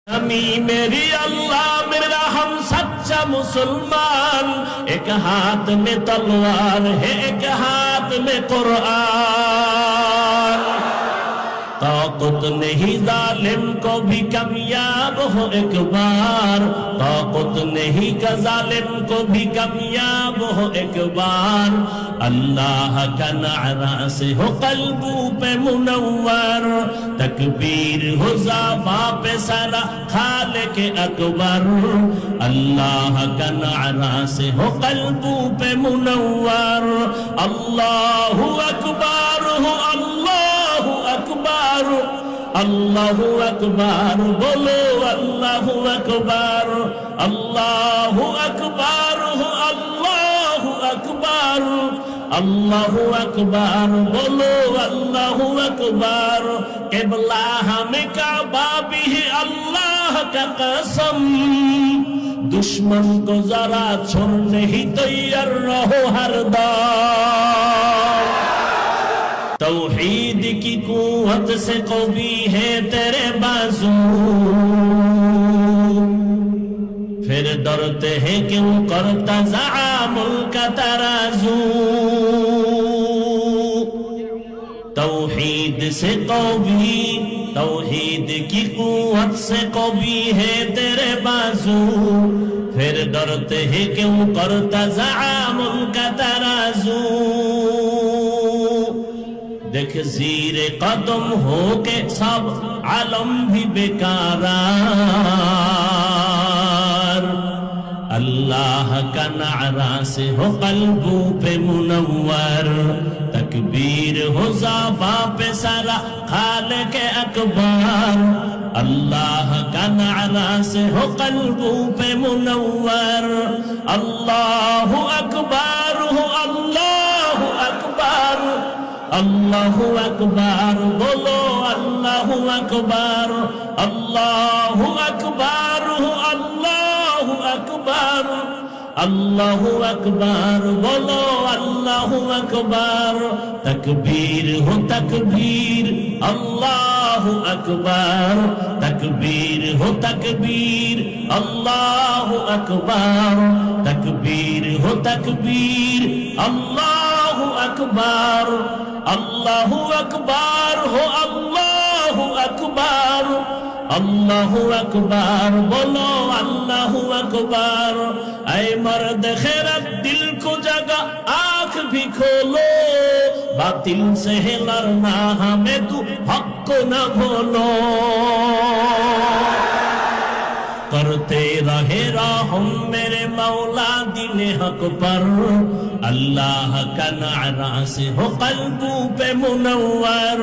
अमी मेरी अल्लाह मेरा हम सच्चा मुसलमान, एक हाथ में तलवार है एक हाथ में कुरान। ताकत नहीं जालिम को भी कामयाब हो एक बार, ताकत नहीं का जालिम को भी कामयाब हो एक बार। अल्लाह का नारा से हो कल्बू पे मुनव्वर, तकबीर हो ज़ाबा पे सारा खालिक अकबर। अल्लाह का नारा से हो कल्बू पे मुनव्वर। अल्लाहु अकबर हो अल्लाहु अकबर, अल्लाहु अकबर बोलो अल्लाहु अकबर। अल्लाहु अकबर हो अल्लाहु अकबर, अल्लाहु अकबर बोलो अल्लाहु अकबर। क़िबला हमें काबा भी है अल्लाह का कसम, दुश्मन को जरा छोड़ने ही तैयार रहो हरदम। तौहीद की कुव्वत से कवी है तेरे बाजू, फिर डरते हैं क्यों करता ज़आमुल का तराजू। तौहीद से कवी, तौहीद की कुव्वत से कवी है तेरे बाजू, फिर डरते हैं क्यों करता ज़आमुल का तराजू। देख ज़ीरे कदम हो के सब आलम भी बेकारार। अल्लाह का नारा से हो कल्बों पे मुनव्वर, तकबीर हो ज़ाबा पे सारा खालिक अकबर। अल्लाह का नारा से हो कल्बों पे मुनव्वर। अल्लाहु अकबर हो अल्लाहु अकबर, अल्लाहु अकबर बोलो अल्लाहु अकबर। अल्लाहु अकबर हो अल्लाहु अकबर, अल्लाहु अकबर बोलो अल्लाहु अकबर। तकबीर हो तकबीर अल्लाहु अकबर, तकबीर हो तकबीर अल्लाहु अकबर। तकबीर हो तकबीर अल्लाहु अकबर, अल्लाहु अकबर हो अल्लाहु अकबर। अल्लाहु अकबर बोलो अल्लाहु अकबर। ऐ मर्द खैरत दिल को जगा आँख भी खोलो, बातिल से है लड़ना हमें तू हक को न भूलो। करते रहे रहम मेरे मौला दिल हक पर, अल्लाह का नारा से हो कल्बों पे मुनव्वर।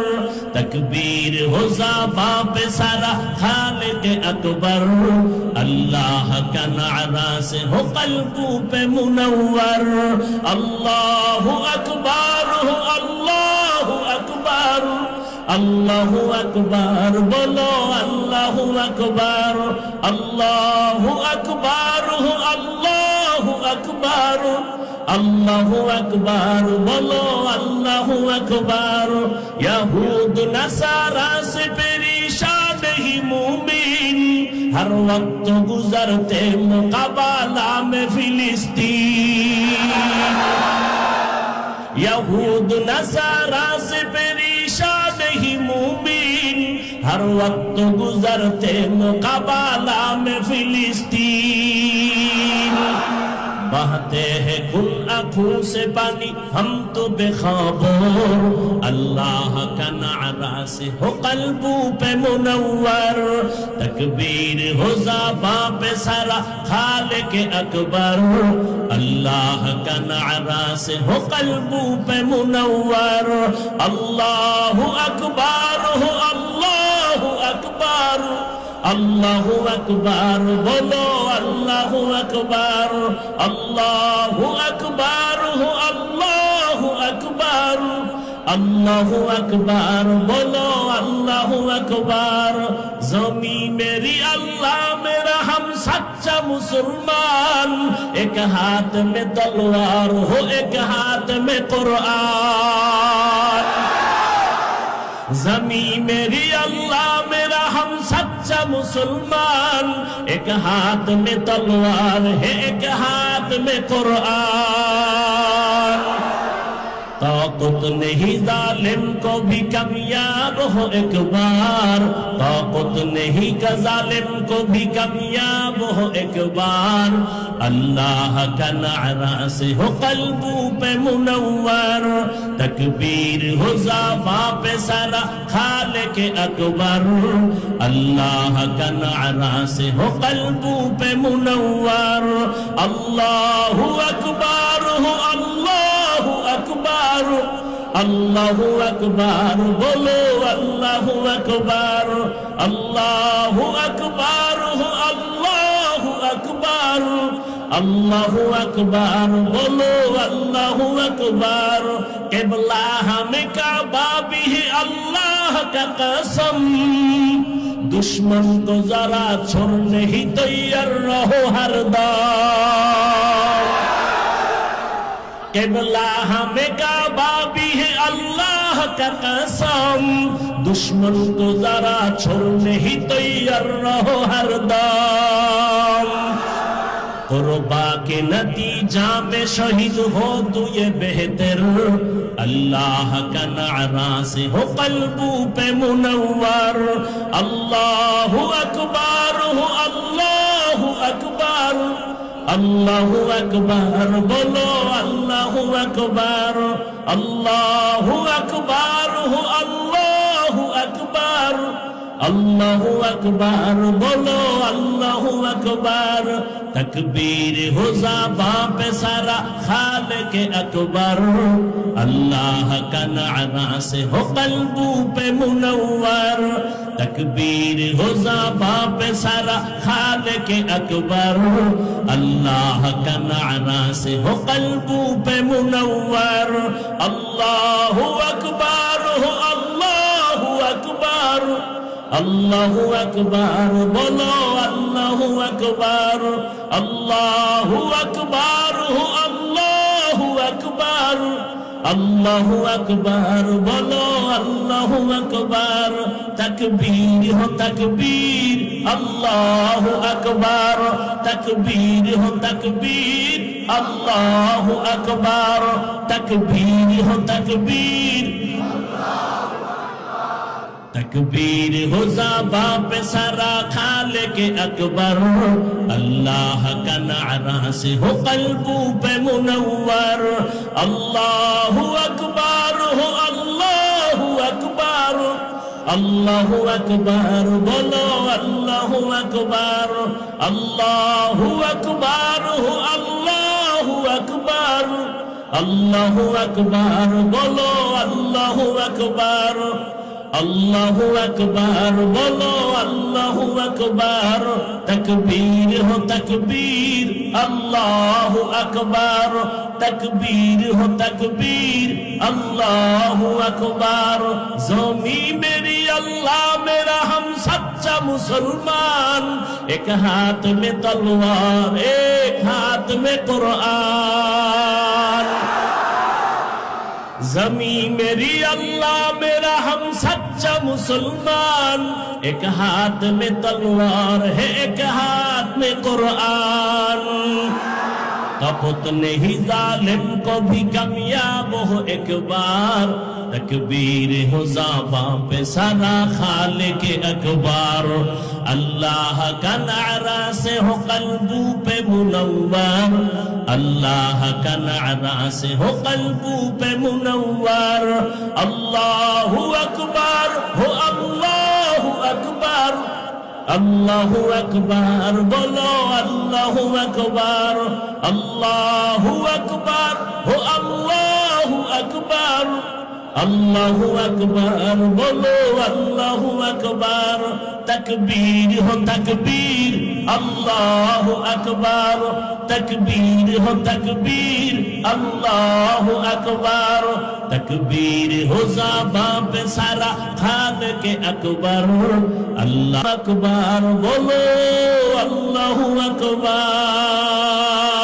तकबीर हो ज़ाबा पे सारा खालिक अकबर। अल्लाह का नारा से हो कल्बों पे मुनव्वर। अल्लाहु अकबर हो अल्लाहु अकबर, अल्लाहु अकबर बोलो अल्लाहु अकबर। अल्लाहु अकबर हो अल्लाहु अकबर, अल्लाहु अकबर बोलो अल्लाहु अकबर। यहूद नसारा से परेशान ही मोमिन, हर वक्त गुजरते मुकाबला में फिलिस्तीन। यहूद नसारा से परेशान ही मोमिन, हर वक्त गुजरते मुकाबला में फिलिस्तीन। बहते हैं खुल आँखों से पानी हम तो बेखबर। अल्लाह का नारा से हो कल्बों पे मुनव्वर। तकबीर हो ज़ाबा पे सारा खालिक अकबर। अल्लाह का नारा से हो कल्बों पे मुनव्वर। अल्लाहु अकबर हो अल्लाहु अकबर, अल्लाहु अकबर बोलो अल्लाहु अकबर। अल्लाहु अकबर हो अल्लाहु अकबर, अल्लाहु अकबर बोलो अल्लाहु अकबर। ज़मी मेरी अल्लाह मेरा हम सच्चा मुसलमान, एक हाथ में तलवार हो एक हाथ में कुरान। ज़मी मेरी अल्लाह मेरा हम सच्चा मुसलमान, एक हाथ में तलवार है, एक हाथ में कुरान। ताकत नहीं जालिम को भी कामयाब हो एक बार, ताकत नहीं का जालिम को भी कामयाब हो एक बार। अल्लाह का नारा से हो कल्बों पे मुनव्वर, तकबीर हो ज़ाबा पे सारा खालिक अकबर। अल्लाह का नारा से हो कल्बों पे मुनव्वर। अल्लाहु अकबर हो, अल्लाहु अकबर, अल्लाहु अकबर बोलो, अल्लाहु अकबर, अल्लाहु अकबर हो, अल्लाहु अकबर, अल्लाहु अकबर बोलो, अल्लाहु अकबर। क़िबला हमें काबा भी है अल्लाह का कसम, दुश्मन को जरा छोड़ने ही तैयार रहो हरदम। क़िबला हमें काबा भी है अल्लाह का कसम, दुश्मन को जरा छोड़ने ही तैयार रहो हरदम। कुर्बा के नतीजा में शहीद हो तू ये बेहतर, अल्लाह का नारा से हो कल्बों पे मुनव्वर। अल्लाहु अकबर हो, अल्लाहु अकबर, अल्लाहु अकबर बोलो, अल्लाहु अकबर, अल्लाहु अकबर हो, अल्लाहु अकबर, अल्लाहु अकबर बोलो, अल्लाहु अकबर। तकबीर हो ज़ाबा पे सारा खालिक अकबर। अल्लाह का नारा से हो कल्बों पे मुनव्वर, तकबीर हो ज़ाबा पे सारा खालिक अकबर। अल्लाह का नारा से हो कल्बों पे मुनव्वर। अल्लाहु अकबर हो, अल्लाहु अकबर, अल्लाहु अकबर बोलो, अल्लाहु अकबर, अल्लाहु अकबर हो, अल्लाहु अकबर, अल्लाहु अकबर बोलो, अल्लाहु अकबर। तकबीर हो तकबीर, अल्लाहु अकबर, तकबीर हो तकबीर, अल्लाहु अकबर, तकबीर हो तकबीर, तकबीर हो ज़ाबा पे सारा खालिक अकबर। अल्लाह का नारा से हो कल्बों पे मुनव्वर। अल्लाहु अकबर हो, अल्लाहु अकबर, अल्लाहु अकबर बोलो, अल्लाहु अकबर, अल्लाहु अकबर हो, अल्लाहु अकबर, अल्लाहु अकबर बोलो, अल्लाहु अकबर, अल्लाहु अकबर बोलो, अल्लाहु अकबर। तकबीर हो तकबीर, अल्लाहु अकबर, तकबीर हो तकबीर, अल्लाहु अकबर। ज़मी मेरी अल्लाह मेरा हम सच्चा मुसलमान, एक हाथ में तलवार एक हाथ में कुरान। ज़मी मेरी अल्लाह मेरा हम सच्चा मुसलमान, एक हाथ में तलवार है एक हाथ में कुरान। कपत नहीं जालिम को भी कामयाब हो एक बार, तकबीर हो ज़ाबा पे सारा खालिक अकबर। अल्लाह का नारा से हो कल्बों पे मुनव्वर, अल्लाह का नारा से हो कल्बों पे मुनव्वर। अल्लाहु अकबर हो, अल्लाहु अकबर, अल्लाहु अकबर बोलो, अल्लाहु अकबर, अल्लाहु अकबर हो, अल्लाहु अकबर, अल्लाहु अकबर बोलो, अल्लाहु अकबर। तकबीर हो तकबीर, अल्लाहु अकबर, तकबीर हो तकबीर, अल्लाहु अकबर। तकबीर हो ज़ाबा पे सारा खालिक अकबर। अल्लाह अकबर बोलो, अल्लाहु अकबर।